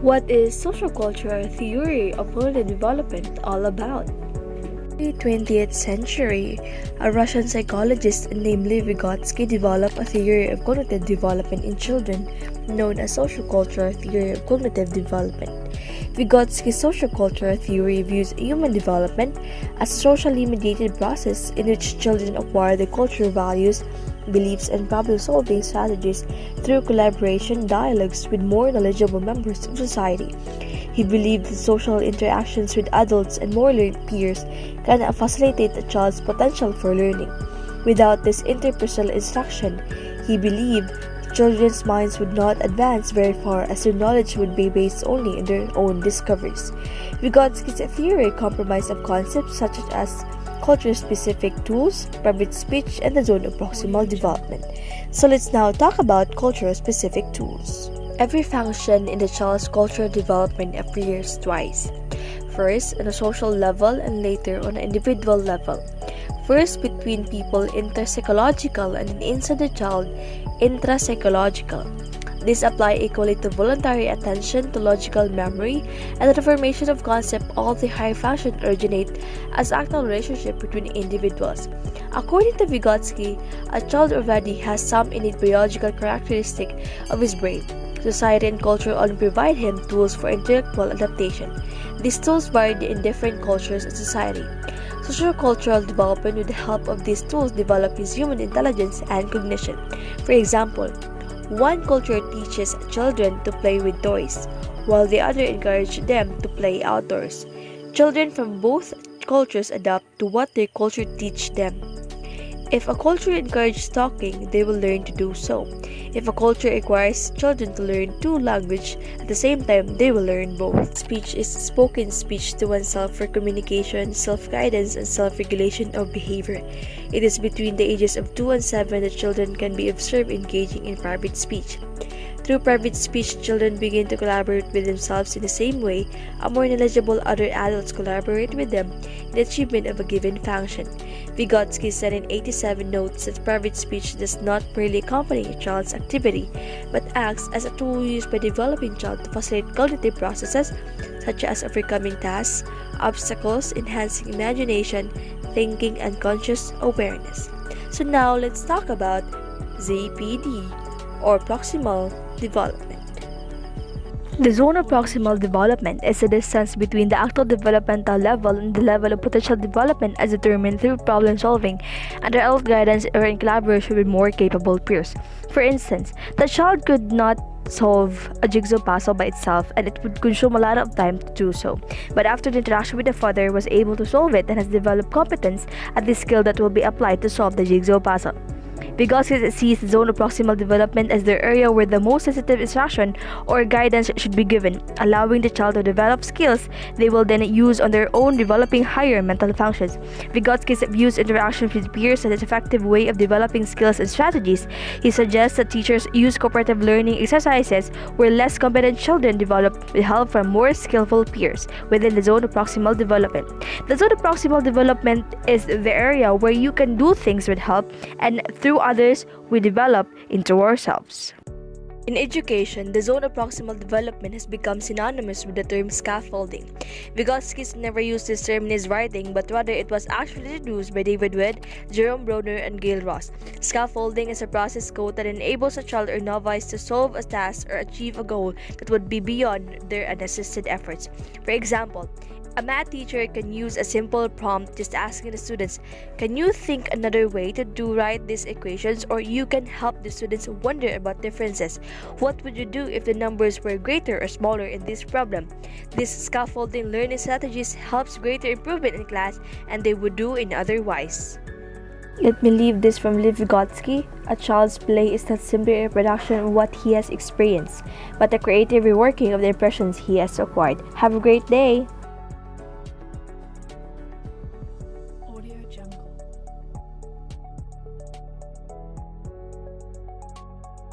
What is sociocultural theory of cognitive development all about? In the 20th century, a Russian psychologist named Lev Vygotsky developed a theory of cognitive development in children known as sociocultural theory of cognitive development. Vygotsky's sociocultural theory views human development as a socially mediated process in which children acquire their cultural values, beliefs, and problem-solving strategies through collaboration dialogues with more knowledgeable members of society. He believed that social interactions with adults and more learned peers can facilitate a child's potential for learning. Without this interpersonal instruction, he believed children's minds would not advance very far as their knowledge would be based only on their own discoveries. Vygotsky's theory comprised of concepts such as culture-specific tools, private speech, and the zone of proximal development. So let's now talk about culture-specific tools. Every function in the child's cultural development appears twice. First, on a social level and later on an individual level. First, between people intrapsychological and inside the child intrapsychological. These apply equally to voluntary attention, to logical memory, and the formation of concept. All the higher functions originate as actual relationship between individuals. According to Vygotsky, a child already has some innate biological characteristic of his brain. Society and culture only provide him tools for intellectual adaptation. These tools vary in different cultures and society. Sociocultural development, with the help of these tools, develop his human intelligence and cognition. For example, one culture teaches children to play with toys, while the other encourages them to play outdoors. Children from both cultures adapt to what their culture teaches them. If a culture encourages talking, they will learn to do so. If a culture requires children to learn two languages at the same time, they will learn both. Speech is spoken speech to oneself for communication, self-guidance, and self-regulation of behavior. It is between the ages of 2 and 7 that children can be observed engaging in private speech. Through private speech, children begin to collaborate with themselves in the same way a more knowledgeable other adults collaborate with them in the achievement of a given function. Vygotsky said in 87 notes that private speech does not merely accompany a child's activity, but acts as a tool used by the developing child to facilitate cognitive processes such as overcoming tasks, obstacles, enhancing imagination, thinking, and conscious awareness. So now let's talk about ZPD, or proximal development. The zone of proximal development is the distance between the actual developmental level and the level of potential development as determined through problem solving under adult guidance or in collaboration with more capable peers. For instance, the child could not solve a jigsaw puzzle by itself and it would consume a lot of time to do so. But after the interaction with the father, was able to solve it and has developed competence at the skill that will be applied to solve the jigsaw puzzle. Vygotsky sees the zone of proximal development as the area where the most sensitive instruction or guidance should be given, allowing the child to develop skills they will then use on their own, developing higher mental functions. Vygotsky views interactions with peers as an effective way of developing skills and strategies. He suggests that teachers use cooperative learning exercises where less competent children develop with help from more skillful peers within the zone of proximal development. The zone of proximal development is the area where you can do things with help, and through others, we develop into ourselves. In education, the zone of proximal development has become synonymous with the term scaffolding. Vygotsky never used this term in his writing, but rather it was actually introduced by David Wood, Jerome Bronner, and Gail Ross. Scaffolding is a process code that enables a child or novice to solve a task or achieve a goal that would be beyond their unassisted efforts. For example, a math teacher can use a simple prompt just asking the students, "Can you think another way to do right these equations?" Or you can help the students wonder about differences. What would you do if the numbers were greater or smaller in this problem? This scaffolding learning strategies helps greater improvement in class and they would do in otherwise. Let me leave this from Lev Vygotsky. A child's play is not simply a reproduction of what he has experienced, but a creative reworking of the impressions he has acquired. Have a great day!